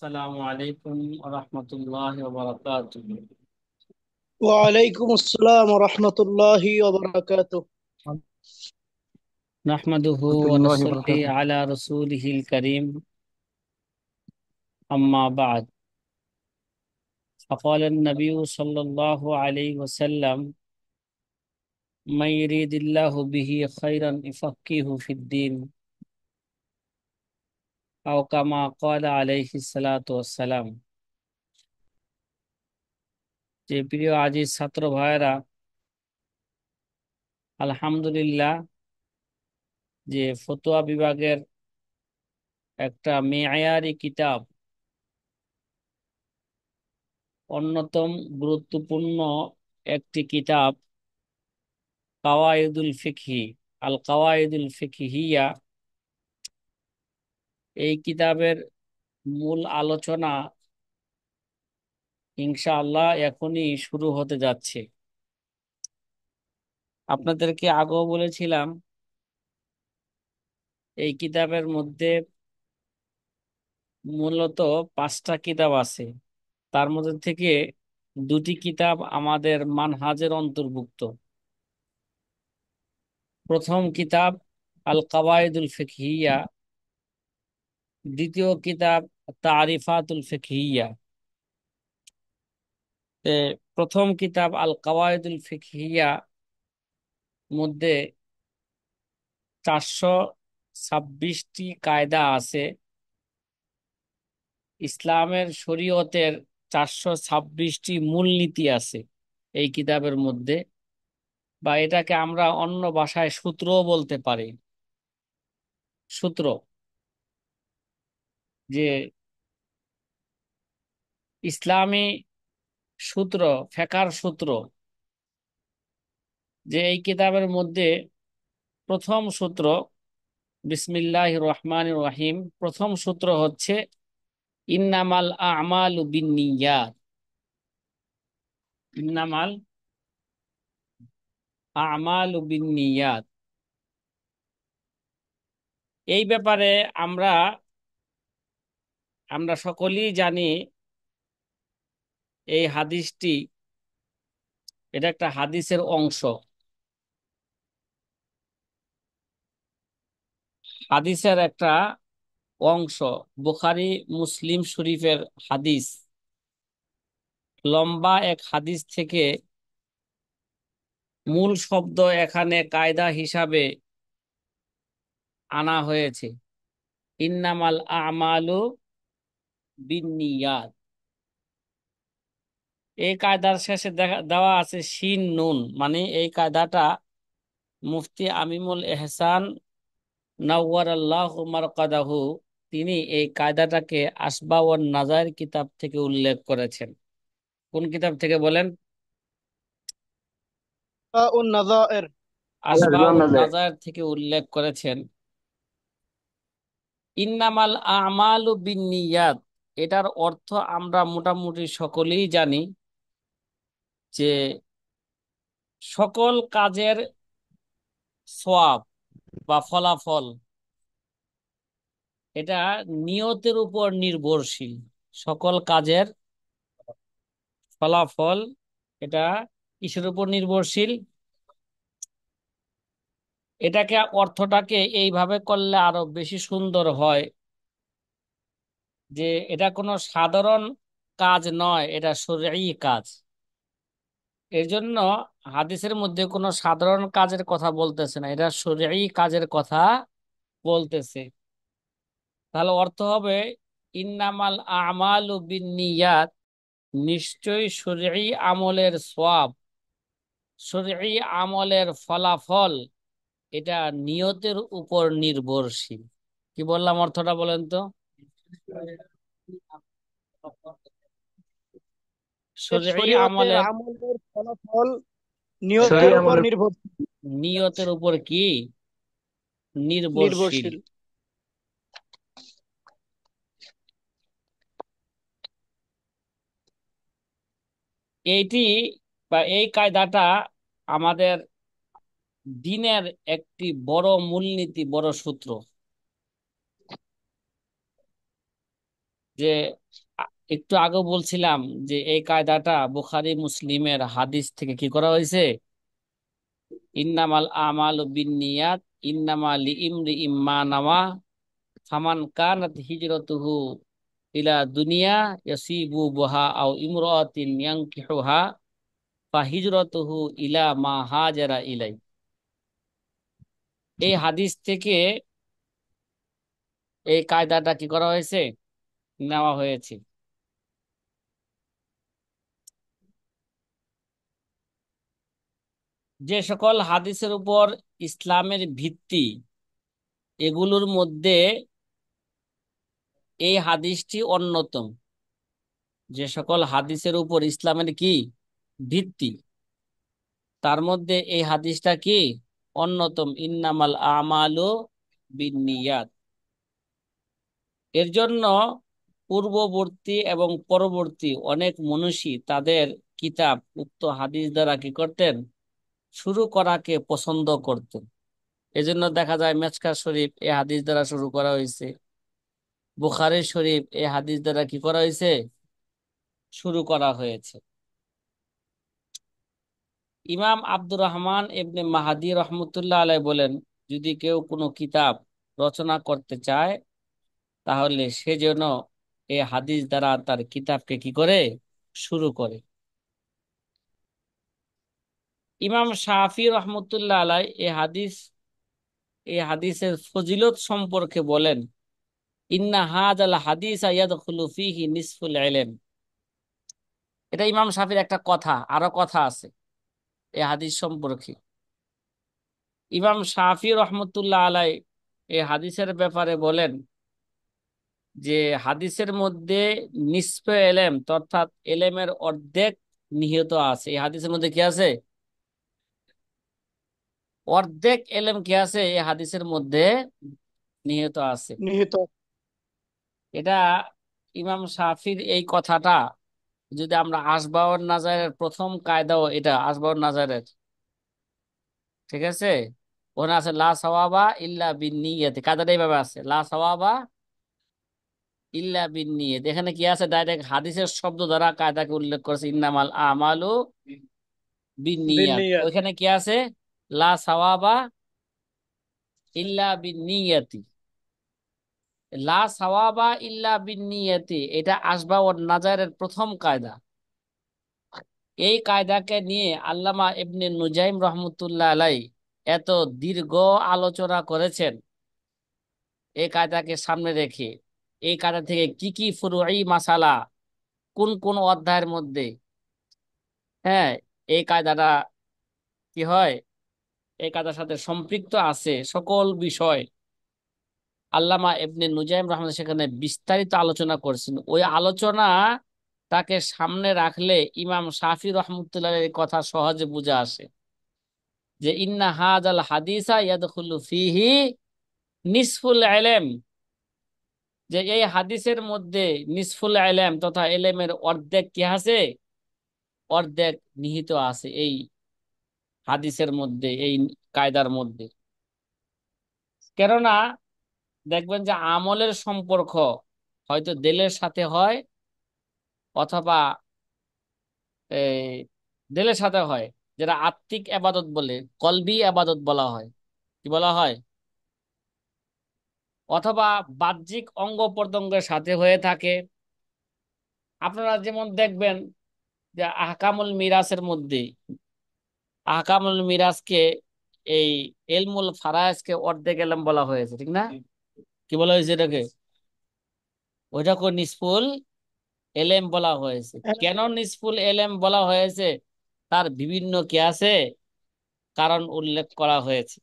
আসসালামু আলাইকুম রহমতুল্লাহ বারাকাতুহ। ওয়ালাইকুম আসসালাম রহমতুল্লাহি ওয়া নাহমাদুহু ওয়া রহমতুল্লাহি ওয়া নুসাল্লি বারাকাতুহু। আলা রাসূলিহিল কারীম, আম্মা বা'দ। فقال النبي صلى الله عليه وسلم: من يريد الله به خيرا يفقهه في الدين، أو كما قال عليه الصلاة والسلام। যে প্রিয় আজিজ ছাত্র ভাইরা, আলহামদুলিল্লাহ, যে ফতোয়া বিভাগের একটা মেয়ারি কিতাব, অন্যতম গুরুত্বপূর্ণ একটি কিতাব, কাওয়াইদুল ফিকহি, আল কাওয়াইদুল ফিকহিয়া, এই কিতাবের মূল আলোচনা ইনশাআল্লাহ এখনই শুরু হতে যাচ্ছে। আপনাদেরকে আগেও বলেছিলাম, এই কিতাবের মধ্যে মূলত 5টা কিতাব আছে। তার মধ্যে থেকে দুটি কিতাব আমাদের মানহাজের অন্তর্ভুক্ত। প্রথম কিতাব আল কাওয়াইদুল ফিকহিয়া, দ্বিতীয় কিতাব তারিফাতুল ফিকহিয়া। এ, প্রথম কিতাব আল কাওয়াইদুল ফিকহিয়া মধ্যে 426টি কায়দা আছে। ইসলামের শরীয়তের 426টি মূলনীতি আছে এই কিতাবের মধ্যে, বা এটাকে আমরা অন্য ভাষায় সূত্রও বলতে পারি। সূত্র, যে ইসলামী সূত্র, ফেকার সূত্র, যে এই কিতাবের মধ্যে প্রথম সূত্র, বিসমিল্লাহির রহমানির রহিম, প্রথম সূত্র হচ্ছে ইন্নামাল আমালু বিন্নিয়াত। ইন্নামাল আমালু বিন্নিয়াত, এই ব্যাপারে আমরা আমরা সকলেই জানি। এই হাদিসটি, এটা একটা হাদিসের অংশ। হাদিসের একটা অংশ, বুখারী মুসলিম শরীফের হাদিস। লম্বা এক হাদিস থেকে মূল শব্দ এখানে কায়দা হিসাবে আনা হয়েছে, ইন্নামাল আমালু বিন্নিয়াত। এই কায়দার শেষে দেওয়া আছে শিন নুন, মানে এই কায়দাটা মুফতি আমিমুল এহসান নাওয়ারাল্লাহু মারকাদাহু, তিনি এই কায়দাটাকে আসবাউন নাজায়ের কিতাব থেকে উল্লেখ করেছেন। কোন কিতাব থেকে বলেন? নাযায়ের। আসবাউন নাজায়ের থেকে উল্লেখ করেছেন। ইন্নামাল আমালু বিন্নিয়াত, এটার অর্থ আমরা মোটামুটি সকলেই জানি, যে সকল কাজের সওয়াব বা ফলাফল এটা নিয়তের উপর নির্ভরশীল। সকল কাজের ফলাফল এটা কিসের উপর নির্ভরশীল? এটাকে, অর্থটাকে এইভাবে করলে আরো বেশি সুন্দর হয়, যে এটা কোনো সাধারণ কাজ নয়, এটা শরঈ কাজ। এর জন্য হাদিসের মধ্যে কোনো সাধারণ কাজের কথা বলতেছে না, এটা শরঈ কাজের কথা বলতেছে। তাহলে অর্থ হবে ইন্নামাল আমালু বিন্নিয়াত, নিশ্চয়ই শরঈ আমলের সওয়াব, শরঈ আমলের ফলাফল এটা নিয়তের উপর নির্ভরশীল। কি বললাম অর্থটা বলেন তো? শরঈ শরীয়তের আমলের আমলের ফলাফল এটা নিয়তের উপর নির্ভর নিয়তের উপর কি নির্ভরশীল। নির্ভরশীল। এইটি বা এই কায়দাটা আমাদের দ্বীনের একটি বড় মূলনীতি, বড় সূত্র। যে একটু আগে বলছিলাম যে এই কায়দাটা বুখারী মুসলিমের হাদিস থেকে কি করা হয়েছে, ইন্নামাল আমালু বিন্নিয়াত ইন্নামা লিইমরিইম মা নাওয়া ফামান কানাত হিজরতুহু ইলা দুনিয়া ইয়াসিবু বুহা আও ইমরাতিন ইয়ানকিহুহা ফাহিজরতুহু ইলা মা হাজারা ইলাই। এই হাদিস থেকে এই কায়দাটা কি করা হয়েছে, নেওয়া হয়েছে। যে সকল হাদিসের উপর ইসলামের ভিত্তি, এগুলোর মধ্যে এই হাদিসটি অন্যতম। যে সকল হাদিসের উপর ইসলামের কি ভিত্তি, তার মধ্যে এই হাদিসটা কি অন্যতম, ইন্নামাল আমালু বিন্নিয়াত। এর জন্য পূর্ববর্তী এবং পরবর্তী অনেক মনীষী তাদের কিতাব উক্ত হাদিস দ্বারা কি করতেন, শুরু করাকে পছন্দ করতেন। এজন্য দেখা যায় মেশকাত শরীফ এই হাদিস দ্বারা শুরু করা হয়েছে, বুখারী শরীফ এই হাদিস দ্বারা কি করা হয়েছে, শুরু করা হয়েছে। ইমাম আব্দুর রহমান ইবনে মাহাদি রহমতুল্লাহ আলাই বলেন, যদি কেউ কোনো কিতাব রচনা করতে চায় তাহলে সে যেন এই হাদিস দ্বারা তার কিতাবকে কি করে, শুরু করে। ইমাম শাফি রহমতুল্লাহ আলাই এই হাদিসের ফজিলত সম্পর্কে বলেন, ইন্না হাযাল হাদিস ইয়াদখুলু ফীহি নিসফুল ইলম। এটা ইমাম শাফির একটা কথা, আরো কথা আছে এই হাদিস সম্পর্কে। ইমাম শাফি রহমতুল্লাহ আলাই এই হাদিসের ব্যাপারে বলেন যে হাদিসের মধ্যে নিসফে এলেম, অর্থাৎ এলেমের অর্ধেক নিহিত আছে। এই হাদিসের মধ্যে কি আছে, অর্ধেক এলেম কি আছে এই হাদিসের মধ্যে নিহিত আছে। নিহিত। এটা ইমাম শাফির এই কথাটা যদি আমরা আসবাউন নাজারের প্রথম কায়দাও, এটা আসবাউন নাজারের, ঠিক আছে, ওখানে আছে লা সাওয়াবা ইল্লা বিন্নিয়াতি, কায়দাটা এইভাবে আছে, লা সাওয়াবা ইল্লা বিন্নিয়াত। এখানে কি আছে, ডাইরেক্ট হাদিসের শব্দ দ্বারা কায়দাকে উল্লেখ করেছে, ইন্নামাল আমালু বিন্নিয়াত। বিনিয়াত। ওইখানে কি আছে, লা সাওয়াবা ইল্লা বিন্নিয়াতি। লা সাওয়াবা ইল্লা বিন্নিয়াতি এটা আসবাউন নাজারের প্রথম কায়দা। এই কায়দাকে নিয়ে আল্লামা ইবনে নুজাইম রহমতুল্লাহ আলাই এত দীর্ঘ আলোচনা করেছেন। এই কায়দাকে সামনে রেখে এই কায়দা থেকে কি কি ফুরুই মাসালা, কোন কোন অধ্যায়ের মধ্যে, হ্যাঁ, এই কায়দাটা কি হয়, এই কায়দার সাথে সম্পৃক্ত আছে সকল বিষয়, আল্লামা ইবনে নুজাইম রহমান সেখানে বিস্তারিত আলোচনা করেছেন। ওই আলোচনা তাকে সামনে রাখলে ইমাম শাফি রহমতুল্লাহ এর কথা সহজে বুঝে আসে যে ইন্না হাযাল হাদিসা ইয়াদখুলু ফীহি নিসফুল ইলম, যে এই হাদিসের মধ্যে নিসফুল ইলম তথা ইলমের অর্ধেক কি আছে, অর্ধেক নিহিত আছে এই হাদিসের মধ্যে, এই কায়দার মধ্যে। কেননা দেখবেন যে আমলের সম্পর্ক হয়তো দিলের সাথে হয়, অথবা এই দিলের সাথে হয়, যেটা আত্মিক আবাদত বলে, কলবি আবাদত বলা হয়, কি বলা হয়, অথবা বাহ্যিক অঙ্গ প্রত্যঙ্গের সাথে হয়ে থাকে। আপনারা যেমন দেখবেন যে আহকামুল মিরাসের মধ্যে, আহকামুল মিরাজকে এই এলমুল ফারায়েজকে অর্ধেক এলেম বলা হয়েছে, ঠিক না? কি বলা হয়েছে এটাকে, ওইটাকে নিসফুল এলেম বলা হয়েছে। কেন নিসফুল এলেম বলা হয়েছে, তার বিভিন্ন কি আছে, কারণ উল্লেখ করা হয়েছে।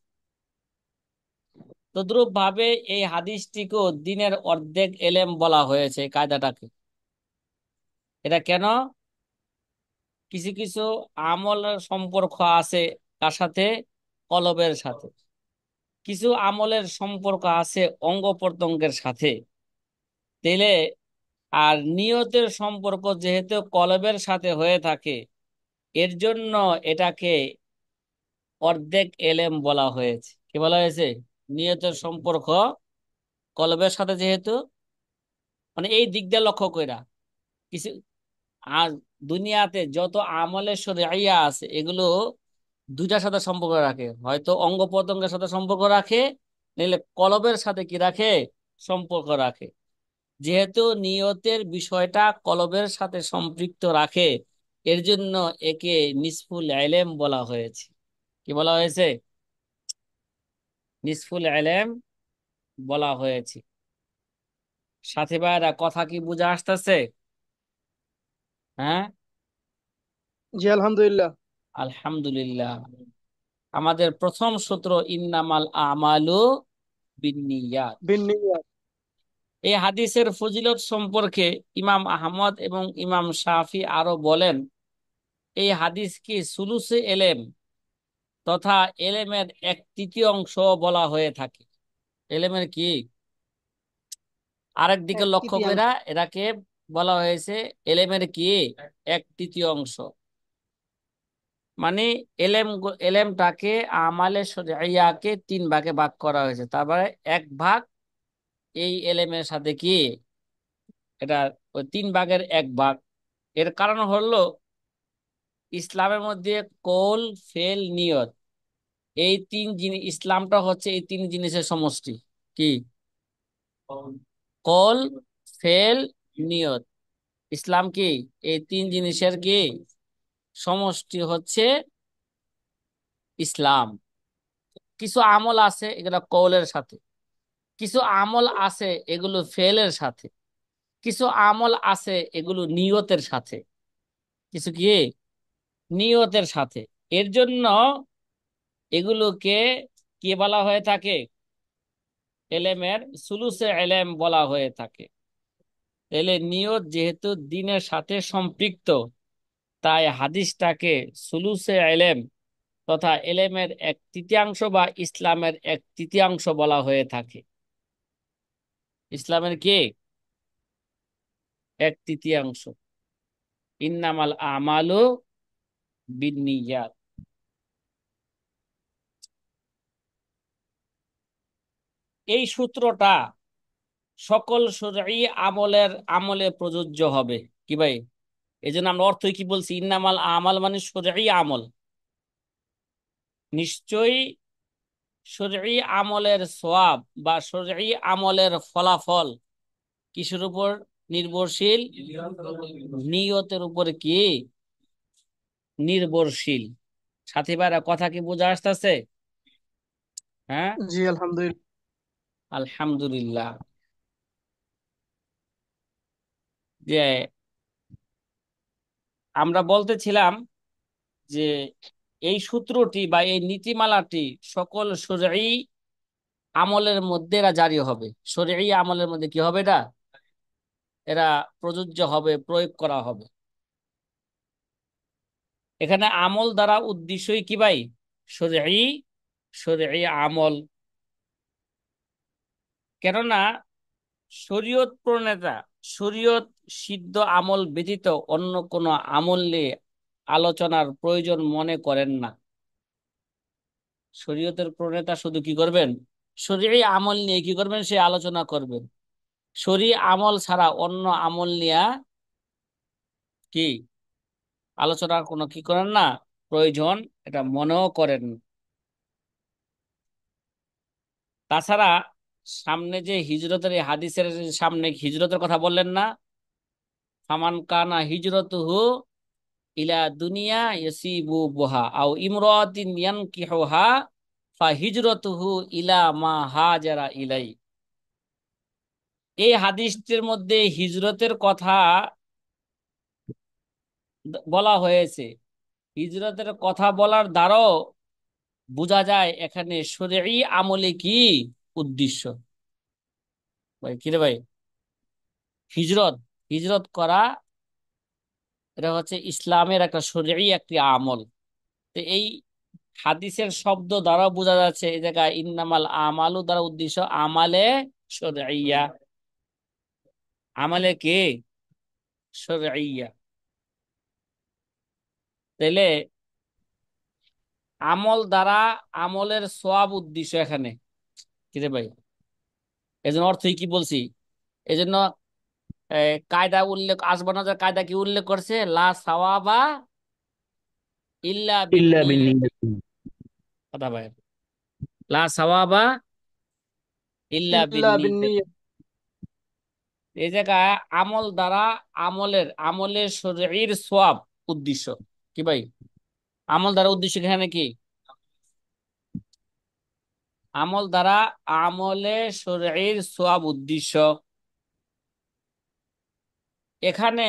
তদ্রূপ ভাবে এই হাদিসটিকেও দিনের অর্ধেক এলেম বলা হয়েছে এই কায়দাটাকে। এটা কেন, কিছু কিছু আমলের সম্পর্ক আছে কার সাথে, কলবের সাথে। কিছু আমলের সম্পর্ক আছে অঙ্গ প্রত্যঙ্গের সাথে, তেলে আর নিয়তের সম্পর্ক যেহেতু কলবের সাথে হয়ে থাকে, এর জন্য এটাকে অর্ধেক এলেম বলা হয়েছে। কি বলা হয়েছে, নিয়তের সম্পর্ক কলবের সাথে যেহেতু, মানে এই দিক দিয়ে লক্ষ্য কইরা কিছু। আর দুনিয়াতে যত আমলে শরীআ আছে এগুলো দুইটার সাথে সম্পর্ক রাখে, হয়তো অঙ্গ প্রত্যঙ্গের সাথে সম্পর্ক রাখে, নইলে কলবের সাথে কি রাখে, সম্পর্ক রাখে। যেহেতু নিয়তের বিষয়টা কলবের সাথে সম্পৃক্ত রাখে, এর জন্য একে নিসফুল ইলম বলা হয়েছে। কি বলা হয়েছে? নিসফুল ইলম বলা হয়েছে। সাথী ভাইরা কথা কি বুঝে আসতেছে? হ্যাঁ, জি আলহামদুলিল্লাহ। আলহামদুলিল্লাহ। আমাদের প্রথম সূত্র ইন্নামাল আমালু বিন্নিয়াত। বিন্নিয়াত। এই হাদিসের ফজিলত সম্পর্কে ইমাম আহমদ এবং ইমাম শাফি আরো বলেন, এই হাদিস কি সুলুসে এলেম তথা এলেমের এক তৃতীয় অংশ বলা হয়ে থাকে। এলেমের কি আরেক দিকে এক লক্ষ্য তৃতীয়াংশ। কইরা এটাকে বলা হয়েছে এলেমের কি এক তৃতীয় অংশ। মানে এলেমটাকে আমালে শরিয়াকে তিন ভাগে ভাগ করা হয়েছে, তারপরে এক ভাগ এই এলেমের সাথে কি এটা ওই তিন ভাগের এক ভাগ। এর কারণ হলো ইসলামের মধ্যে কৌল, ফেল, নিয়ত, এই তিন জিনিস, ইসলামটা হচ্ছে এই তিন জিনিসের সমষ্টি। কি? কৌল, ফেল, নিয়ত। ইসলাম কি এই তিন জিনিসের কি সমষ্টি হচ্ছে ইসলাম। কিছু আমল আছে এগুলো কৌলের সাথে, কিছু আমল আছে এগুলো ফেলের সাথে, কিছু আমল আছে এগুলো নিয়তের সাথে। কিছু কি নিয়তের সাথে। এর জন্য এগুলোকে কি বলা হয়ে থাকে? এলেমের সুলুসে এলেম বলা হয়ে থাকে। তাহলে নিয়ত যেহেতু দিনের সাথে সম্পৃক্ত, তাই হাদিসটাকে সুলুসে এলেম তথা এলেমের এক তৃতীয়াংশ বা ইসলামের এক তৃতীয়াংশ বলা হয়ে থাকে। ইসলামের কি এক তৃতীয়াংশ। ইন্নামাল আমালু বিন্নিয়াত। এই সূত্রটা সকল শরঈ আমলে প্রযোজ্য হবে। কি ভাই? এই জন্য আমরা অর্থই কি বলছি, ইন্নামাল আমাল মানে শরঈ আমল। নিশ্চয়ই শরঈ আমলের সওয়াব বা শরঈ আমলের ফলাফল কিসের উপর নির্ভরশীল? নিয়তের উপর কি নির্ভরশীল। সাথী ভাইরা কথা কি বোঝা আসতেছে? হ্যাঁ, জি আলহামদুলিল্লাহ। আলহামদুলিল্লাহ। যে আমরা বলতেছিলাম যে এই সূত্রটি বা এই নীতিমালাটি সকল শরঈ আমলের মধ্যে এরা জারি হবে। শরঈ আমলের মধ্যে কি হবে? এটা এরা প্রযোজ্য হবে, প্রয়োগ করা হবে। এখানে আমল দ্বারা উদ্দেশ্যই কি ভাই? শরঈ, শরঈ আমল। কেননা শরীয়ত প্রণেতা শরীয়ত সিদ্ধ আমল ব্যতীত অন্য কোনো আমল নিয়ে আলোচনার প্রয়োজন মনে করেন না। শরীয়তের প্রণেতা শুধু কি করবেন? শরীয়ী আমল নিয়ে কি করবেন? সে আলোচনা করবেন। শরীয়ী আমল ছাড়া অন্য আমল নিয়ে কি আলোচনার কোনো কি করেন না, প্রয়োজন এটা মনেও করেন না। তাছাড়া সামনে যে হিজরতের এই হাদিসের সামনে হিজরতের কথা বললেন না, ফামান কানা হিজরতুহু ইলা দুনিয়া ইয়াসিবুহা আও ইমরাতিন ইয়ানকিহুহা ফাহিজরতুহু ইলা মা হাজারা ইলাই। এই হাদিসটির মধ্যে হিজরতের কথা বলা হয়েছে। হিজরতের কথা বলার দ্বারাও বোঝা যায় এখানে শরঈ আমলে কি উদ্দেশ্য। ভাই কিরে ভাই, হিজরত হিজরত করা এটা হচ্ছে ইসলামের একটা শরঈ একটি আমল। তো এই হাদিসের শব্দ দ্বারা বোঝা যাচ্ছে এই জায়গায় ইন্নামাল আমালু দ্বারা উদ্দেশ্য আমালে শরঈয়া। আমালে কে শরঈয়া। তাইলে আমল দ্বারা আমলের সওয়াব উদ্দেশ্য এখানে। কি রে ভাই, এজন্য অর্থই কি বলছি, এজন্য কায়দা উল্লেখ, আসবানাজার কায়দা কি উল্লেখ করছে? লা সাওয়াবা ইল্লা ইল্লা বিন্নিয়াত। বিন্নিয়াতি। কথা ভাই, লা সাওয়াবা ইল্লা ইল্লা বিন্নিয়াত। বিন্নিয়াত। এই জায়গায় আমল দ্বারা, আমলের শরীর সওয়াব উদ্দেশ্য কি ভাই? আমল দ্বারা উদ্দেশ্য এখানে কি? আমল দ্বারা আমলে শরীর সওয়াব উদ্দেশ্য। এখানে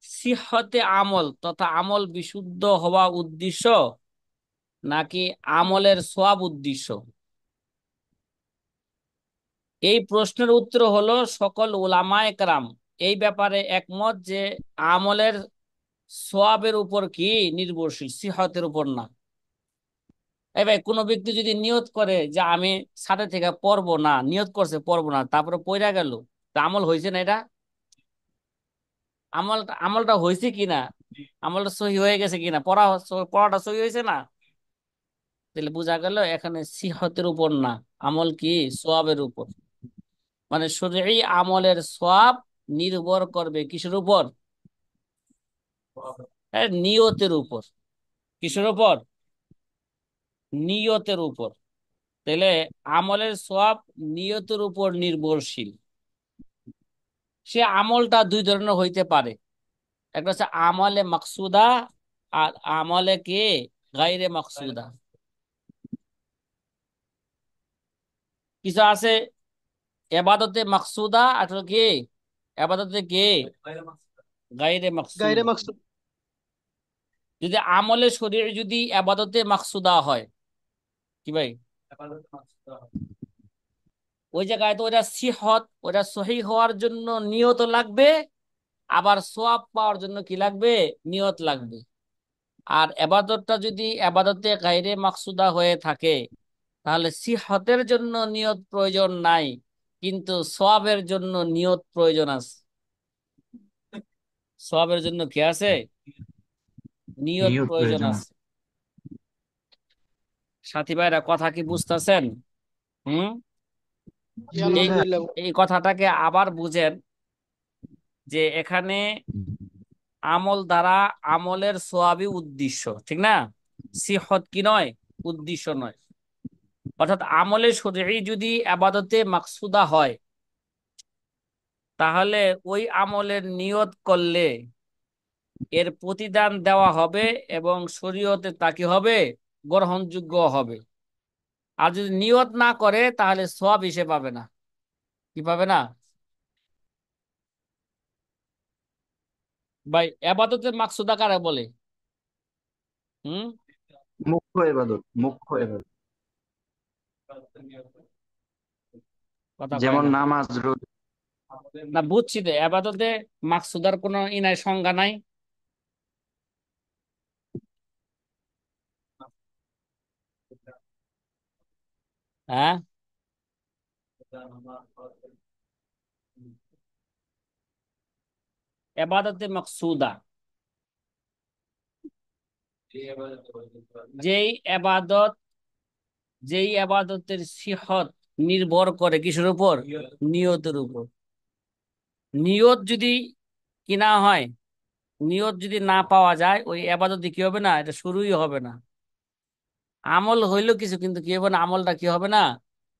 সিহতে আমল তথা আমল বিশুদ্ধ হওয়া উদ্দেশ্য, নাকি আমলের সওয়াব উদ্দেশ্য? এই প্রশ্নের উত্তর হলো সকল উলামায়ে কেরাম এই ব্যাপারে একমত যে আমলের সওয়াবের উপর কি নির্ভরশীল, সিহতের উপর না। এই ভাই, কোনো ব্যক্তি যদি নিয়ত করে যে আমি সাথে থেকে পড়বো না, নিয়ত করছে পড়বো না, তারপরে পড়া গেল, তা আমল হয়েছে না এটা? আমলটা হয়েছে কিনা, আমলটা সহি হয়ে গেছে কিনা, পড়াটা সহি হয়েছে না? তাহলে বোঝা গেল এখানে সিহতের উপর না, আমল কি সওয়াবের উপর। মানে শরীঈ আমলের সওয়াব নির্ভর করবে কিসের উপর? নিয়তের উপর। কিসের উপর? নিয়তের উপর। তাহলে আমলের সওয়াব নিয়তের উপর নির্ভরশীল। সে আমলটা দুই ধরনের হইতে পারে। একটা হচ্ছে আমলে মাকসুদা, আর আমলে কে গায়রে মাকসুদা। কিছু আছে এবাদতে মাকসুদা, আর হলো কি এবাদতে কে গায়রে গায়রে মাকসুদা। মাকসুদ। যদি আমলে শরীর যদি আবাদতে মাকসুদা হয়, কি ভাই, ওই জায়গায় তো ওটা সিহত, ওটা সহি হওয়ার জন্য নিয়ত লাগবে, আবার সোয়াব পাওয়ার জন্য কি লাগবে? নিয়ত লাগবে। আর আবাদতটা যদি আবাদতে গায়রে মাকসুদা হয়ে থাকে, তাহলে সিহতের জন্য নিয়ত প্রয়োজন নাই, কিন্তু সোয়াবের জন্য নিয়ত প্রয়োজন আছে। সোয়াবের জন্য কি আছে? নিয়ত নিয়ত প্রয়োজন প্রয়োজন। আছে। সাথী ভাইরা কথা কি বুঝতেছেন? হুম। জি এই আলহামদুলিল্লাহ। এই কথাটাকে আবার বুঝেন, যে এখানে আমল দ্বারা আমলের সোয়াবই উদ্দেশ্য, ঠিক না? সিহত কি নয়, উদ্দেশ্য নয়। অর্থাৎ আমলে শরীঈ যদি আবাদতে মাকসুদা হয়, তাহলে ওই আমলের নিয়ত করলে এর প্রতিদান দেওয়া হবে, এবং শরীয়তে তা কি হবে? গ্রহণযোগ্য হবে। আর যদি নিয়ত না করে তাহলে সওয়াব হিসেবে পাবে না। কি পাবে না ভাই? আবাদতের মাকসুদা কারে বলে? হুম। মুখ্য ইবাদত, মুখ্য ইবাদত। কথা কয় যেমন না। নামাজ, রোজা। না, বুঝছি তো, আপাততে মাকসুদার কোনো ই নাই, সংজ্ঞা নাই। হ্যাঁ, এবাদতে মাকসুদা যেই এবাদত, যেই আবাদতের সিহত নির্ভর করে কিসের উপর? নিয়তের উপর। নিয়ত যদি কি না হয়, নিয়ত যদি না পাওয়া যায়, ওই আবাদত কি হবে না, এটা শুরুই হবে না। আমল হইলো কিছু, কিন্তু কি হবে না, আমলটা কি হবে না?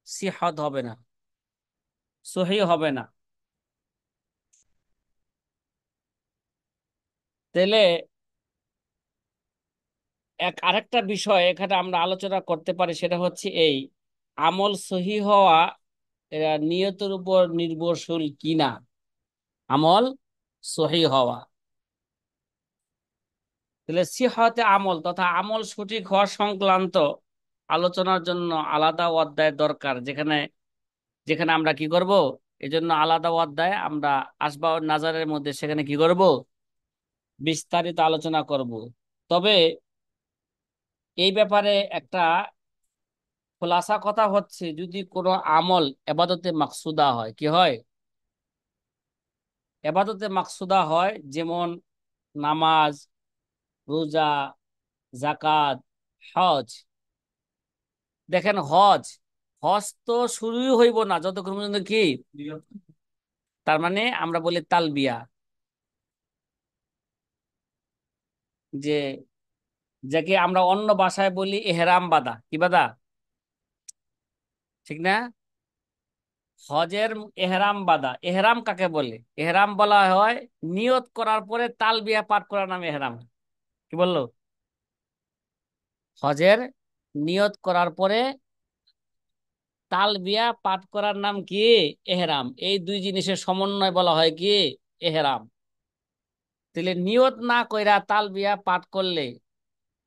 সিহত হবে না, সহি হবে না। তাহলে আরেকটা বিষয় এখানে আমরা আলোচনা করতে পারি, সেটা হচ্ছে এই আমল সহি হওয়া এরা নিয়তের উপর নির্ভরশীল কিনা। আমল সহি হওয়া, তাহলে সিহতে আমল তথা আমল সঠিক হওয়া সংক্রান্ত আলোচনার জন্য আলাদা অধ্যায় দরকার, যেখানে যেখানে আমরা কি করব, এজন্য আলাদা অধ্যায় আমরা আসবাব নাজারের মধ্যে সেখানে কি করব, বিস্তারিত আলোচনা করব। তবে এই ব্যাপারে একটা খোলাসা কথা হচ্ছে, যদি কোনো আমল এবাদতে মাকসুদা হয়, কি হয়? এবাদতে মাকসুদা হয়, যেমন নামাজ, রোজা, জাকাত, হজ। দেখেন, হজ হজ তো শুরুই হইব না যতক্ষণ পর্যন্ত কি তার মানে আমরা বলি তালবিয়া, যে যাকে আমরা অন্য ভাষায় বলি এহরাম বাঁধা। কি বাঁধা? ঠিক না? হজের এহরাম বাঁধা। এহরাম কাকে বলে? এহরাম বলা হয় নিয়ত করার পরে তালবিয়া পাঠ করার নাম এহরাম। কি বললো? হজের নিয়ত করার পরে তালবিয়া পাঠ করার নাম কি? এহরাম। এই দুই জিনিসের সমন্বয় বলা হয় কি? এহরাম। তাহলে নিয়ত না কইরা তালবিয়া পাঠ করলে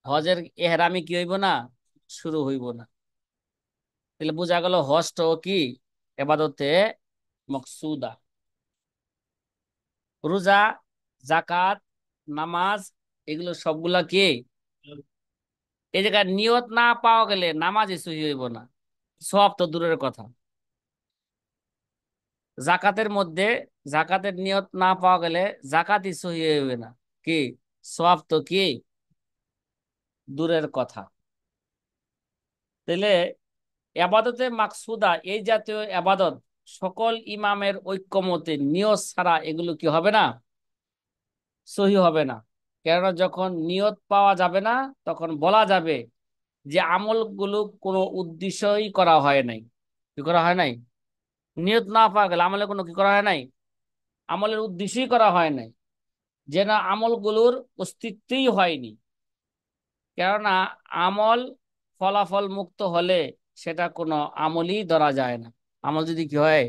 হজের এহরামি কি হইব না? শুরু হইব না। তাহলে বোঝা গেল হজটাও কি? এবাদতে মকসুদা। রোজা, জাকাত, নামাজ, এগুলো সবগুলা কি? এই জায়গায় নিয়ত না পাওয়া গেলে নামাজই সহি হইব না, সব তো দূরের কথা। জাকাতের মধ্যে জাকাতের নিয়ত না পাওয়া গেলে জাকাতই সহি হইবে না, কি? সব তো কি? দূরের কথা। তাহলে আবাদতে মাকসুদা এই জাতীয় আবাদত সকল ইমামের ঐক্যমতে নিয়ত ছাড়া এগুলো কি হবে না? সহি হবে না। কেননা যখন নিয়ত পাওয়া যাবে না তখন বলা যাবে যে আমলগুলো কোনো উদ্দেশ্যই করা হয় নাই। কি করা হয় নাই? নিয়ত না পাওয়া গেলে আমলে কোনো কি করা হয় নাই? আমলের উদ্দেশ্যই করা হয় নাই, যে না আমলগুলোর অস্তিত্বই হয়নি। কেননা আমল ফলাফল মুক্ত হলে সেটা কোনো আমলই ধরা যায় না। আমল যদি কি হয়?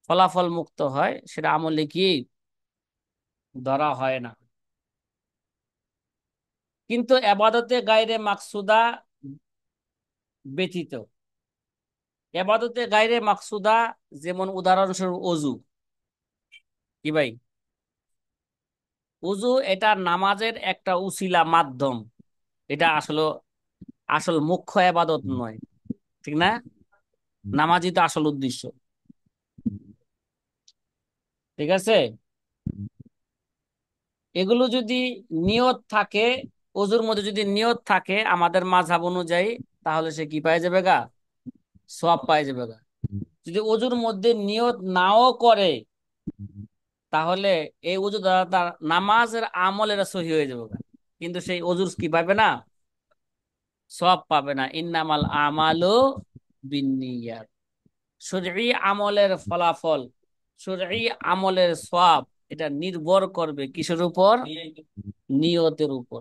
ফলাফল মুক্ত হয়, সেটা আমলে কি ধরা হয় না। কিন্তু এবাদতে গায়রে মাকসুদা ব্যতীত, এবাদতে গায়রে মাকসুদা, যেমন উদাহরণস্বরূপ অজু। কি ভাই? অজু এটা নামাজের একটা উসিলা, মাধ্যম। এটা আসলে আসল মুখ্য এবাদত নয়। ঠিক না? নামাজই তো আসল উদ্দেশ্য। ঠিক আছে? এগুলো যদি নিয়ত থাকে, অজুর মধ্যে যদি নিয়ত থাকে আমাদের মাযহাব অনুযায়ী, তাহলে সে কি পাই যাবে গা? সওয়াব পাই যাবে গা। যদি অজুর মধ্যে নিয়ত নাও করে, তাহলে এই অজু দ্বারা তার নামাজের আমলের সহি হয়ে যাবে গা, কিন্তু সেই অজুর কি পাবে না? সওয়াব পাবে না। ইন্নামাল আমালু বিন্নিয়াত। শরঈ আমলের ফলাফল, শরঈ আমলের সওয়াব, এটা নির্ভর করবে কিসের উপর? নিয়তের উপর।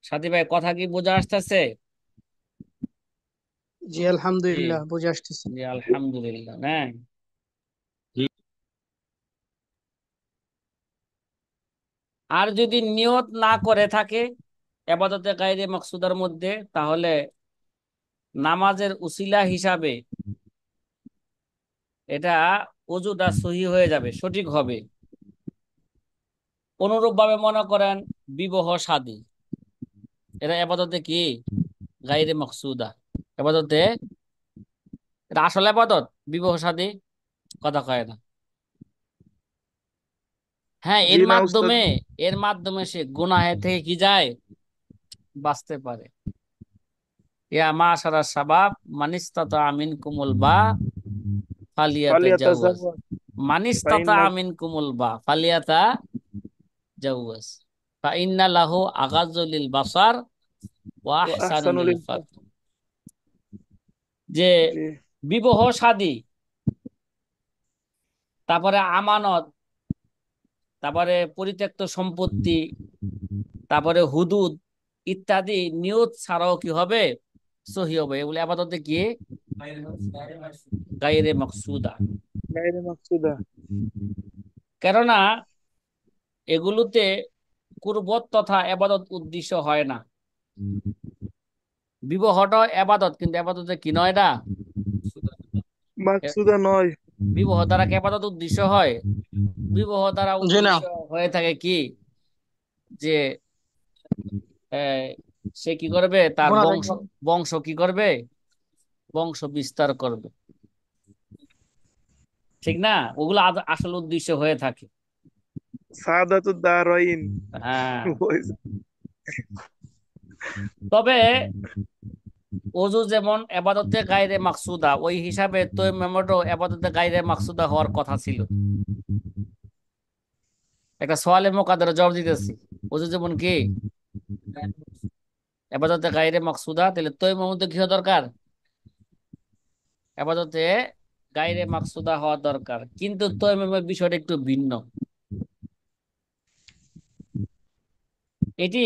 সাথী ভাই, কথা কি বোঝা আসতেছে? জি জি। আলহামদুলিল্লাহ, বুঝে আসতেছি। জি আলহামদুলিল্লাহ। হ্যাঁ। আর যদি নিয়ত না করে থাকে ইবাদতে গায়রে মাকসুদার মধ্যে, তাহলে নামাজের উসিলা হিসাবে এটা ওযুটা সহি হয়ে যাবে, সঠিক হবে। অনুরূপ ভাবে মনে করেন বিবাহ শাদী, এটা ইবাদতে কি? গায়রে মাকসুদা। ইবাদতে, এটা আসল ইবাদত। বিবাহ শাদী কথা কয় না। হ্যাঁ, জি এর না উস্তাদ। মাধ্যমে এর মাধ্যমে সে গুনাহের থেকে কি যায়? বাঁচতে পারে। ইয়া মাশারা শাবাব, মানিস্তাতা মিনকুমুল বা ফালিয়াতাজাওয়াজ। ফালিয়াতাজাওয়াজ মানিস্তাতা ফাইন্নাল মিনকুমুল বা ফালিয়াতাজাওয়াজ। ফাইন্না লাহু আগায্যু লিল বাসার ওয়া ওয়া আহসানু আহসানুল লিল ইনসান। ফারজ। যে জি বিবাহ শাদী, তারপরে আমানত, তারপরে পরিত্যক্ত সম্পত্তি, তারপরে হুদুদ ইত্যাদি নিয়ত ছাড়াও কি হবে? সহি হবে। এগুলো আপাতত কি? গায়রে মাকসুদা। গায়রে মাকসুদা। কেননা এগুলোতে কুরবত তথা এবাদত উদ্দেশ্য হয় না। বিবাহটা এবাদত, কিন্তু এবাদতে কি নয় এটা? এ- মাকসুদা নয়। বিবাহ দ্বারা কি এবাদত উদ্দেশ্য হয়? বিবাহ দ্বারা জি না। উদ্দেশ্য হয়ে থাকে কি? যে আহ, সে কি করবে? তার গুনাহ বংশ, থেকে বংশ কি করবে? বংশ বিস্তার করবে। ঠিক না? ওগুলো আসল উদ্দেশ্য হয়ে থাকে। সাদাতুদ দারাইন। হ্যাঁ। ওই তবে অজু যেমন এবাদতে গায়রে মাকসুদা, ওই হিসাবে তায়াম্মুমও এবাদতে গায়রে মাকসুদা হওয়ার কথা ছিল। একটা সওয়ালে মোকাদ্দারে জবাব দিতেছি। অজু যেমন কি এবাদতে গায়রে মাকসুদা, তাহলে তায়াম্মুম তো কি হওয়া দরকার? এবাদতে গায়রে মাকসুদা হওয়া দরকার, কিন্তু তায়াম্মুমের বিষয়টা একটু ভিন্ন। এটি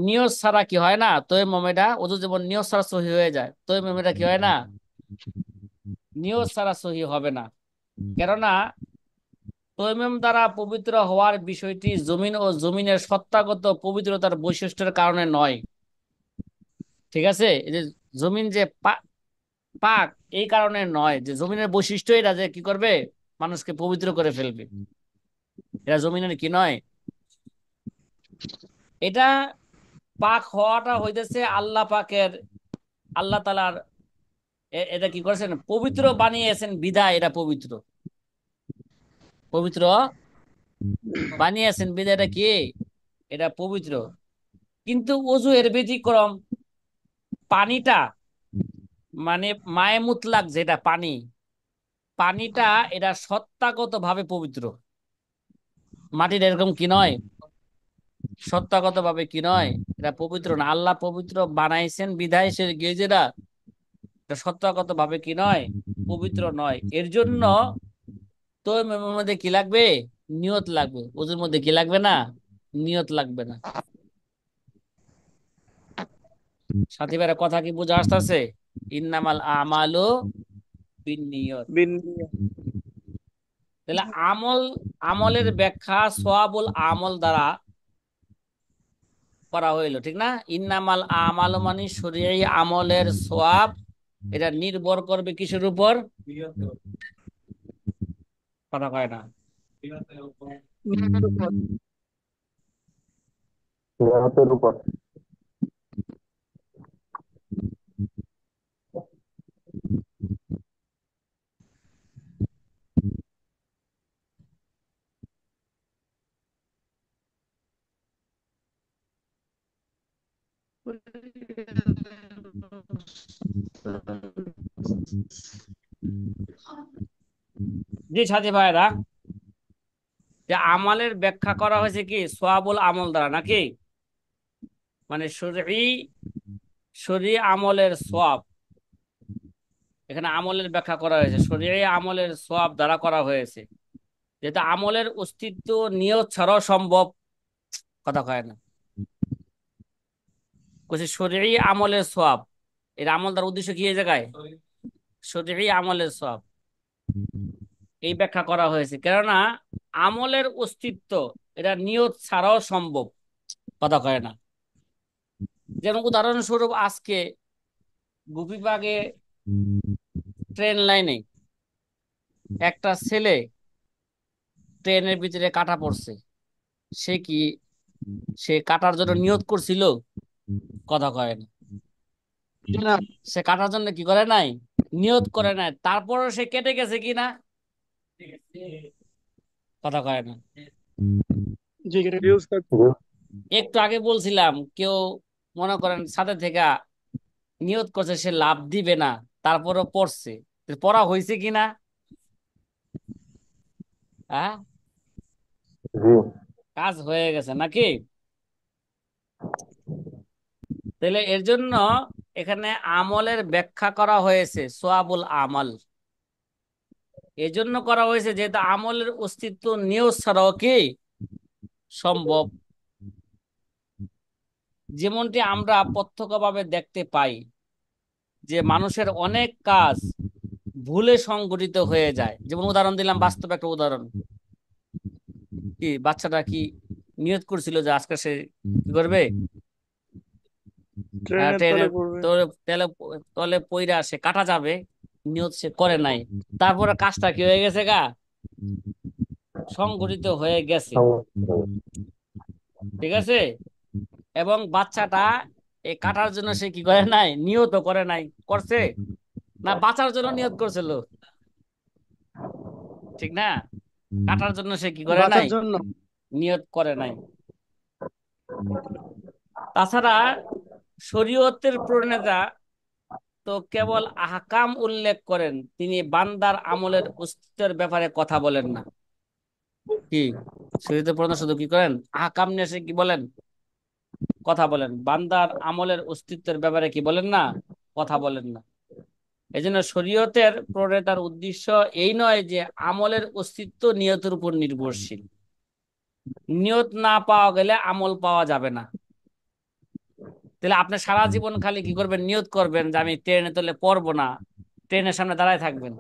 নিয়ত ছাড়া কি হয় না, তায়াম্মুম এটা অজু যেমন নিয়ত ছাড়া সহি হয়ে যায়, তায়াম্মুম এটা কি হয় না, নিয়ত ছাড়া সহি হবে না। কেননা তায়াম্মুম দ্বারা পবিত্র হওয়ার বিষয়টি জমিন ও জমিনের সত্তাগত পবিত্রতার বৈশিষ্ট্যের কারণে নয়। ঠিক আছে, এই যে জমিন যে পাক, এই কারণে নয় যে জমিনের বৈশিষ্ট্য এটা যে কি করবে, মানুষকে পবিত্র করে ফেলবে। এটা জমিনের কি নয়, এটা পাক হওয়াটা হইতেছে আল্লাহ পাকের, আল্লাহ তাআলার এটা কি করেছেন, পবিত্র বানিয়েছেন বিধায় এটা পবিত্র, পবিত্র বানিয়েছেন বিধায় এটা কি, এটা পবিত্র। কিন্তু অজু এর ব্যতিক্রম। পানিটা মানে মায়ে মুতলাক, যেটা পানি, পানিটা এটা সত্তাগত ভাবে পবিত্র। মাটির এরকম কি নয়, সত্তাগত ভাবে কি নয়, এটা পবিত্র না। আল্লাহ পবিত্র বানাইছেন বিধায় সে গিয়ে যেটা, এটা সত্তাগত ভাবে কি নয়, পবিত্র নয়। এর জন্য তো মধ্যে কি লাগবে, নিয়ত লাগবে। ওজুর মধ্যে কি লাগবে না, নিয়ত লাগবে না। সাথী ভাইরা কথা কি বুঝা আসতেছে? ইন্নামাল আমালু বিন্নিয়ত। বিন্নিয়া। তাহলে আমল, আমলের ব্যাখ্যা সওয়াবুল আমল দ্বারা করা হইলো, ঠিক না? ইন্নামাল আমালু মানে শরীয়ী আমলের সওয়াব, এটা নির্ভর করবে কিসের উপর, কথা কয় না, নিয়তের উপর। নিহতের উপর। জি সাথী ভাইরা, যে আমলের ব্যাখ্যা করা হয়েছে কি সওয়াবুল আমল দ্বারা নাকি, মানে শরীয়ী, শরীয়ী আমলের সওয়াব। এখানে আমলের ব্যাখ্যা করা হয়েছে শরীয়ী আমলের সওয়াব দ্বারা করা হয়েছে, যেটা আমলের অস্তিত্ব নিয়ত ছাড়াও সম্ভব, কথা কয় না। বলছে শরীয়ী আমলের সওয়াব, এর আমল দ্বারা উদ্দেশ্য কি এই জায়গায়, শরীয়ী আমলের সওয়াব, এই ব্যাখ্যা করা হয়েছে। কেননা আমলের অস্তিত্ব এটা নিয়ত ছাড়াও সম্ভব, কথা কয় না। যেমন উদাহরণস্বরূপ আজকে গোপীবাগে ট্রেন লাইনে একটা ছেলে ট্রেনের ভিতরে কাটা পড়ছে, সে কি, সে কাটার জন্য নিয়ত করছিল, কথা কয় না। না। সে কাটার জন্য কি করে নাই, নিয়ত করে নাই, তারপরও সে কেটে গেছে কিনা, কথা কয় না। জি উস্তাদ। একটু আগে বলছিলাম কেউ মনে করেন সাথে থেকে নিয়ত করছে সে লাভ দিবে না, তারপরও পড়ছে, তো পড়া হয়েছে কিনা, হ্যাঁ, জি। কাজ হয়ে গেছে নাকি? তাহলে এর জন্য এখানে আমলের ব্যাখ্যা করা হয়েছে সোয়াবুল আমল, এই জন্য করা হয়েছে যেহেতু আমলের অস্তিত্ব নিয়ত ছাড়াও কি সম্ভব। যেমনটি আমরা প্রত্যক্ষভাবে দেখতে পাই যে মানুষের অনেক কাজ ভুলে সংগঠিত হয়ে যায়। যেমন উদাহরণ দিলাম, বাস্তব একটা উদাহরণ, কি বাচ্চাটা কি নিয়ত করছিল যে আজকে সে কি করবে, ট্রেনের তলে ট্রেনের পড়বে। তেলে তলে পইরা সে কাটা যাবে, নিয়ত সে করে নাই, তারপরে কাজটা কি হয়ে গেছে গা, সংগঠিত হয়ে গেছে, ঠিক আছে। এবং বাচ্চাটা এই কাটার জন্য সে কি করে নাই, নিয়ত করে নাই, করছে না বাঁচার জন্য নিয়ত করছিল, ঠিক না? কাটার জন্য সে কি করে বাঁচার নাই, জন্য। নিয়ত করে নাই। তাছাড়া শরীয়তের প্রণেতা তো কেবল আহকাম উল্লেখ করেন, তিনি বান্দার আমলের অস্তিত্বের ব্যাপারে কথা বলেন না। কি শরীয়তের প্রধান শুধু কি করেন? আহকাম নিয়ে এসে কি বলেন? কথা বলেন। বান্দার আমলের অস্তিত্বের ব্যাপারে কি বলেন না? কথা বলেন না। এই জন্য শরীয়তের প্রণেতার উদ্দেশ্য এই নয় যে আমলের অস্তিত্ব নিয়তের উপর নির্ভরশীল। নিয়ত না পাওয়া গেলে আমল পাওয়া যাবে না। তাহলে আপনি সারা জীবন খালি কি করবেন? নিয়ত করবেন যে আমি ট্রেনে তোলে পড়বো না, ট্রেনের সামনে দাঁড়ায় থাকবেন।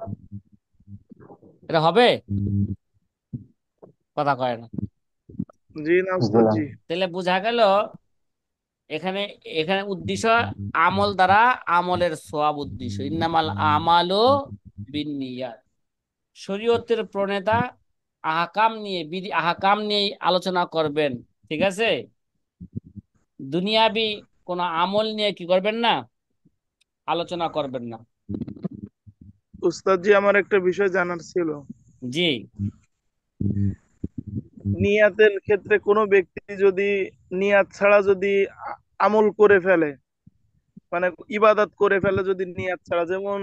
এটা হবে? কথা কয় না। জি না জি উস্তাদ না। জি। তাহলে বোঝা গেল এখানে এখানে উদ্দেশ্য আমল দ্বারা আমলের সওয়াব উদ্দেশ্য। ইন্নামাল আমালু বিন্নিয়াত। শরীয়তের প্রণেতা আহকাম নিয়ে বিধি আহকাম নিয়ে আলোচনা করবেন, ঠিক আছে? দুনিয়াবি কোন আমল নিয়ে কি করবেন না? আলোচনা করবেন না। উস্তাদ জি, আমার একটা বিষয় জানার ছিল। জি। নিয়াতের ক্ষেত্রে কোনো ব্যক্তি যদি নিয়াত ছাড়া যদি আমল করে ফেলে, মানে ইবাদত করে ফেলে যদি নিয়াত ছাড়া, যেমন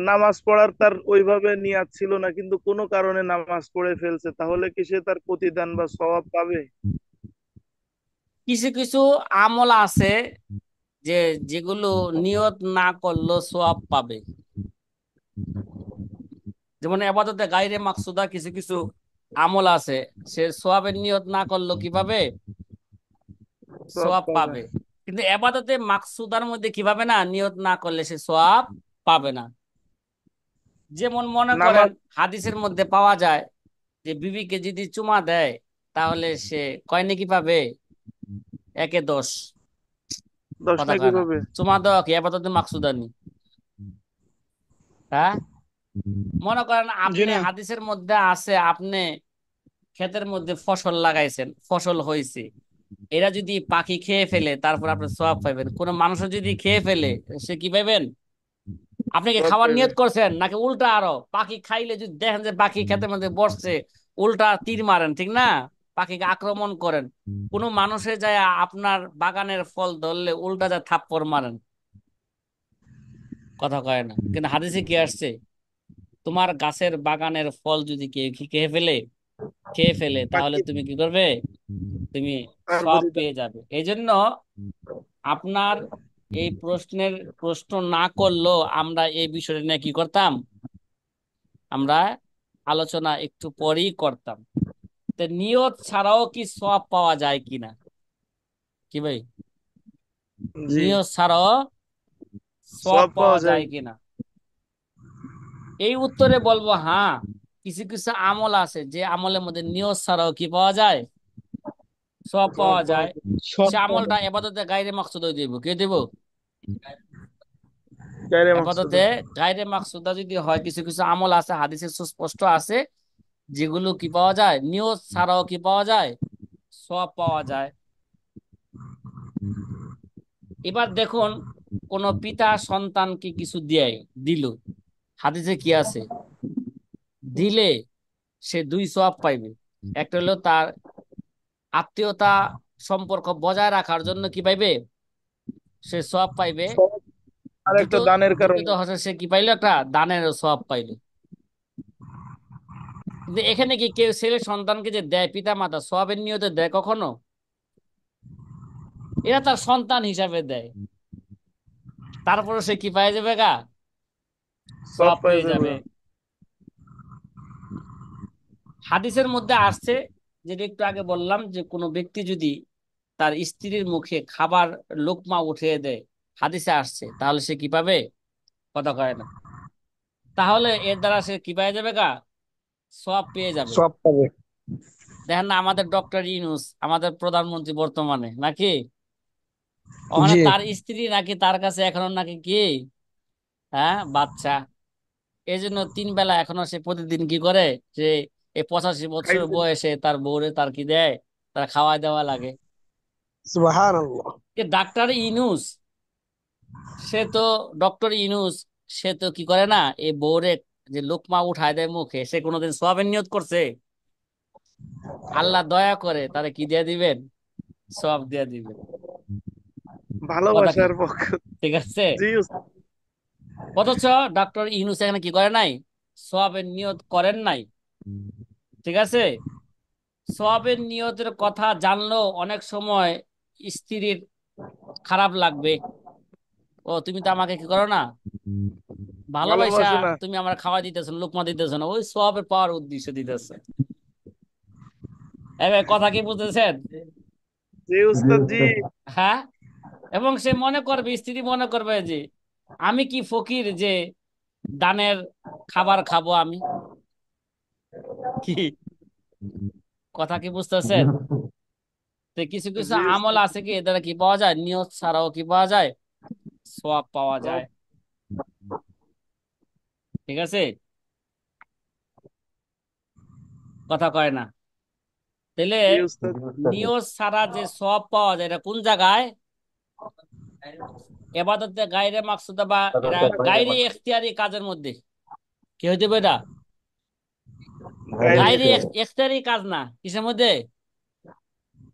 নামাজ পড়ার তার ওইভাবে নিয়াত ছিল না কিন্তু কোনো কারণে নামাজ পড়ে ফেলছে, তাহলে কি সে তার প্রতিদান বা সওয়াব পাবে? কিছু কিছু আমল আছে যে যেগুলো নিয়ত না করলেও সওয়াব পাবে। যেমন আপাতত গায়রে মাকসুদা কিছু কিছু আমল আছে, সে সওয়াবের নিয়ত না করলেও কি পাবে? সওয়াব সওয়াব পাবে। পাবে। কিন্তু আপাততে মাকসুদার মধ্যে কি পাবে না? নিয়ত না করলে সে সওয়াব পাবে না। যেমন মনে করেন নামাজ হাদিসের মধ্যে পাওয়া যায় যে বিবিকে যদি চুমা দেয় তাহলে সে কয় নাকি পাবে? 1-10। 10 কথা নাকি কয় না। পাবে? চুমা দেওয়া কি আপাতত মাকসুদা নি? হ্যাঁ, মনে করেন জি আপনি না। হাদিসের মধ্যে আছে আপনি ক্ষেতের মধ্যে ফসল লাগাইছেন, ফসল হয়েছে, এরা যদি পাখি খেয়ে ফেলে তারপর আপনি সওয়াব পাইবেন। কোন মানুষ যদি খেয়ে ফেলে সে কি পাইবেন? আপনি কি সওয়াব খাবার পাইবে। নিয়ত করছেন নাকি উল্টা? আরো পাখি খাইলে যদি দেখেন যে পাখি ক্ষেতের মধ্যে বসছে, উল্টা তীর মারেন, ঠিক না? পাখিকে আক্রমণ করেন। কোন মানুষে যায় আপনার বাগানের ফল ধরলে উল্টা যায় থাপ্পড় মারেন। কথা কয় না। কিন্তু হাদিসে কি আসছে? তোমার গাছের বাগানের ফল যদি কেউ খেয়ে ফেলে তাহলে বাকি তুমি কি করবে? তুমি তার সব প্রতিদান। পেয়ে যাবে। এই জন্য আপনার এই প্রশ্ন না করলেও আমরা এই বিষয়টা নিয়ে কি করতাম? আমরা আলোচনা একটু পরেই করতাম। তো নিয়ত ছাড়াও কি সওয়াব পাওয়া যায় কিনা? কি ভাই? জি। নিয়ত ছাড়াও সওয়াব সওয়াব পাওয়া পাওয়া যায় যায়। কিনা? এই উত্তরে বলবো হ্যাঁ। কিছু কিছু আমল আছে যে আমলের মধ্যে নিয়ত ছাড়াও কি পাওয়া যায়? সওয়াব সওয়াব পাওয়া পাওয়া যায়। যায়। সব সে পাওয়া আমলটা যায়। এবাদতে গায়রে মাকসুদ দিব। কে দিব? গায়রে আপাততে মাকসুদা। গায়রে মাকসুদা যদি হয়, কিছু কিছু আমল আছে হাদিসে সুস্পষ্ট আছে যেগুলো কি পাওয়া যায়? নিয়ত ছাড়াও কি পাওয়া যায়? সওয়াব পাওয়া যায়। এবার দেখুন, কোন পিতা সন্তানকে কিছু দিল, হাদিসে কি আছে? দিলে সে 2 সওয়াব পাইবে। একটা হলো তার আত্মীয়তা সম্পর্ক বজায় রাখার জন্য কি পাইবে? সে সওয়াব পাইবে। সওয়াব আর একটা দ্বিতীয় দানের কারণে। দ্বিতীয়ত হচ্ছে সে কি পাইলো? একটা দানের সওয়াব পাইলো। কিন্তু এখানে কি কেউ ছেলে সন্তানকে যে দেয়, পিতা মাতা সওয়াবের নিয়তে দেয় কখনো? এরা তার সন্তান হিসাবে দেয়। তারপরে সে কি পাই যাবে গা? সওয়াব সওয়াব পাই পেয়ে যাবে। যাবে। হাদিসের মধ্যে আসছে, যেটা একটু আগে বললাম, যে কোনো ব্যক্তি যদি তার স্ত্রীর মুখে খাবার লোকমা উঠিয়ে দেয়, হাদিসে আসছে, তাহলে সে কি পাবে? কথা কয় না। তাহলে এর দ্বারা সে কি পেয়ে যাবে গা? সওয়াব পেয়ে যাবে। সওয়াব পাবে। দেখেন না, আমাদের ডক্টর ইউনূস আমাদের প্রধানমন্ত্রী বর্তমানে নাকি, ওখানে জি। তার স্ত্রী নাকি তার কাছে এখনো নাকি কি, হ্যাঁ, বাচ্চা। এই জন্য 3 বেলা এখনো সে প্রতিদিন কি করে, যে এই 85 বছর খাইতে। বয়সে তার বউরে তার কি দেয়, তার খাওয়াই দেওয়া লাগে। সুবহানাল্লাহ। যে ডাক্তার ইনুস, সে তো ডক্টর ইনুস, সে তো কি করে না, এই বউরে যে লোকমা উঠায় দেয় মুখে, সে কোনোদিন সওয়াবের নিয়ত করছে? আল্লাহ দয়া করে তারে কি দিয়ে দিবেন? সওয়াব দিয়ে দিবেন। কথা কি ভালোবাসার পক্ষ। ঠিক আছে? জি উস্তাদ। অথচ ডক্টর ইউনূস এখানে কি করে নাই? সওয়াবের নিয়ত করেন নাই। ঠিক আছে, সওয়াবের নিয়তের কথা জানলেও অনেক সময় স্ত্রীর খারাপ লাগবে। ও তুমি তো আমাকে কি করো না, ভালোবাসা, ভালোবাসো না। তুমি আমার খাওয়া দিতেছো না, লোকমা দিতেছো না, ওই সওয়াবের পাওয়ার উদ্দেশ্য দিতেছে। এবার কথা কি বুঝতেছেন? জি জি উস্তাদ জি। উস্তাদ। হ্যাঁ, এবং সে মনে করবে, স্ত্রী মনে করবে যে আমি কি ফকির যে দানের খাবার খাবো আমি, কি কথা কি জি বুঝতেছেন? উস্তাদ। তো কিছু কিছু জি আমল উস্তাদ। আছে কি এদের কি পাওয়া যায়, নিয়ত ছাড়াও কি পাওয়া যায়, সওয়াব পাওয়া যায়। সব। ঠিক আছে, কথা কয় না। তাহলে জি উস্তাদ। জি উস্তাদ। নিয়ত ছাড়া যে সওয়াব পাওয়া যায় এটা কোন জায়গায়? এবাদতে গায়রে মাকসুদা বা এরা তাদের বাইরে গায়রে মাস। ইখতিয়ারি কাজের মধ্যে কি হইতে পারে এটা? বাইরে গায়রে গায়রে এখতিয়ার। ইখতিয়ারি কাজ না, কিসের মধ্যে?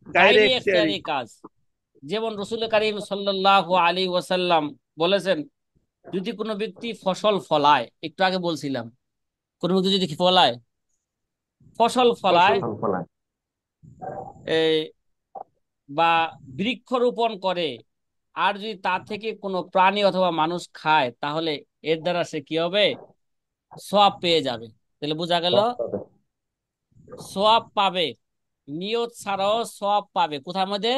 গায়রে গায়রে এখতিয়ারি। ইখতিয়ারি কাজ। যেমন রসুল করিম সাল্লাল্লাহু আলাইহি ওয়াসাল্লাম বলেছেন, যদি কোনো ব্যক্তি ফসল ফলায়, একটু আগে বলছিলাম, কোনো ব্যক্তি যদি কি ফলায়, ফসল ফলায়, ফসল। ফল ফলায়। এই বা বৃক্ষরোপণ করে, আর যদি তা থেকে কোনো প্রাণী অথবা মানুষ খায়, তাহলে এর দ্বারা সে কি হবে? সওয়াব পেয়ে যাবে। তাহলে বোঝা গেল, সব পাবে। সওয়াব পাবে, নিয়ত ছাড়াও সওয়াব পাবে কোথার মধ্যে?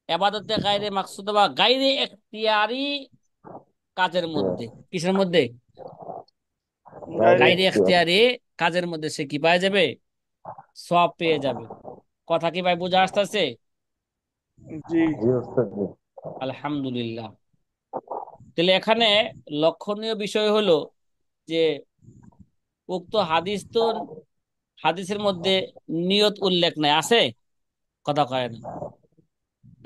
এবাদতে গায়রে মাকসুদা বা গায়রে এখতিয়ারি কাজের এখতিয়ার। মধ্যে। কিসের মধ্যে? বাইরে গায়রে এখতিয়ার। এখতিয়ারি কাজের মধ্যে সে কি পাওয়া যাবে? সওয়াব পেয়ে যাবে। কথা কি ভাই বোঝা আসতেছে? জি। জি উস্তাদ জি। আলহামদুলিল্লাহ। তাহলে এখানে লক্ষণীয় বিষয় হলো যে উক্ত হাদিস তো, হাদিসের মধ্যে নিয়ত উল্লেখ নাই, আছে? কথা কয় না।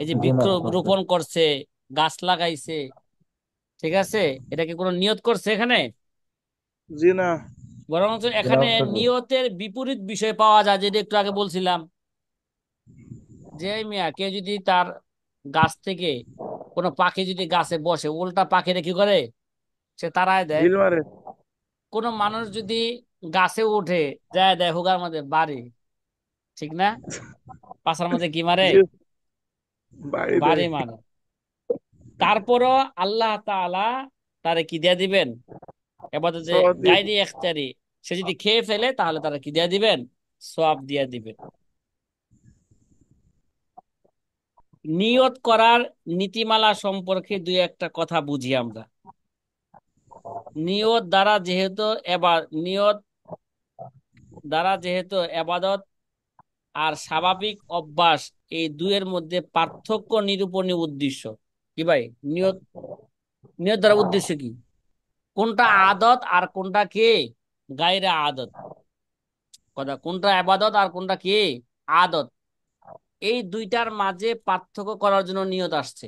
এই যে জি বৃক্ষ না উস্তাদ। রোপণ করছে, গাছ লাগাইছে, ঠিক আছে, এটা কি কোনো নিয়ত করছে এখানে? জি না। বরঞ্চ জি না এখানে উস্তাদ জি। নিয়তের বিপরীত বিষয় পাওয়া যায়, যেটা একটু আগে বলছিলাম, যে এই মিয়া কেউ যদি তার গাছ থেকে কোনো পাখি যদি গাছে বসে, উল্টা পাখিরে কি করে, সে তাড়ায় দেয়। ঢিল মারে। কোনো মানুষ যদি গাছে উঠে, যায় দেয় হুগার মধ্যে বাড়ি, ঠিক না? পাছার মধ্যে কি মারে? জি। বাড়ি বাড়ি দেয়। মারে। তারপরও আল্লাহ তাআলা তারে কি দিয়ে দিবেন? এবাদতে সওয়াব দিয়ে গায়রি দিবে। ইখতিয়ারি, সে যদি খেয়ে ফেলে তাহলে তারা কি দিয়ে দিবেন? সওয়াব দিয়ে দিবেন। নিয়ত করার নীতিমালা সম্পর্কে দুই একটা কথা বুঝি আমরা। নিয়ত দ্বারা যেহেতু নিয়ত দ্বারা যেহেতু এবাদত আর স্বাভাবিক অভ্যাস, এই দুইয়ের মধ্যে পার্থক্য নিরূপণীয় উদ্দেশ্য কি ভাই? নিয়ত, নিয়ত দ্বারা উদ্দেশ্য কি? কোনটা আদত আর কোনটা কি গায়রে আদত? কথা, কোনটা আবাদত আর কোনটা কি আদত? এই দুইটার মাঝে পার্থক্য করার জন্য নিয়ত আসছে।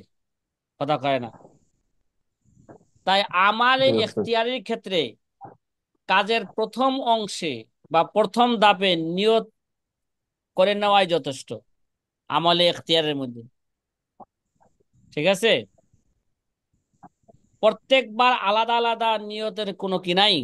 কথা কয় না। তাই আমালে জি উস্তাদ। এখতিয়ারের ক্ষেত্রে কাজের প্রথম অংশে বা প্রথম ধাপে নিয়ত করে নেওয়াই যথেষ্ট আমলে এখতিয়ারের মধ্যে। ঠিক আছে, প্রত্যেকবার আলাদা আলাদা নিয়তের কোনো কি নাই।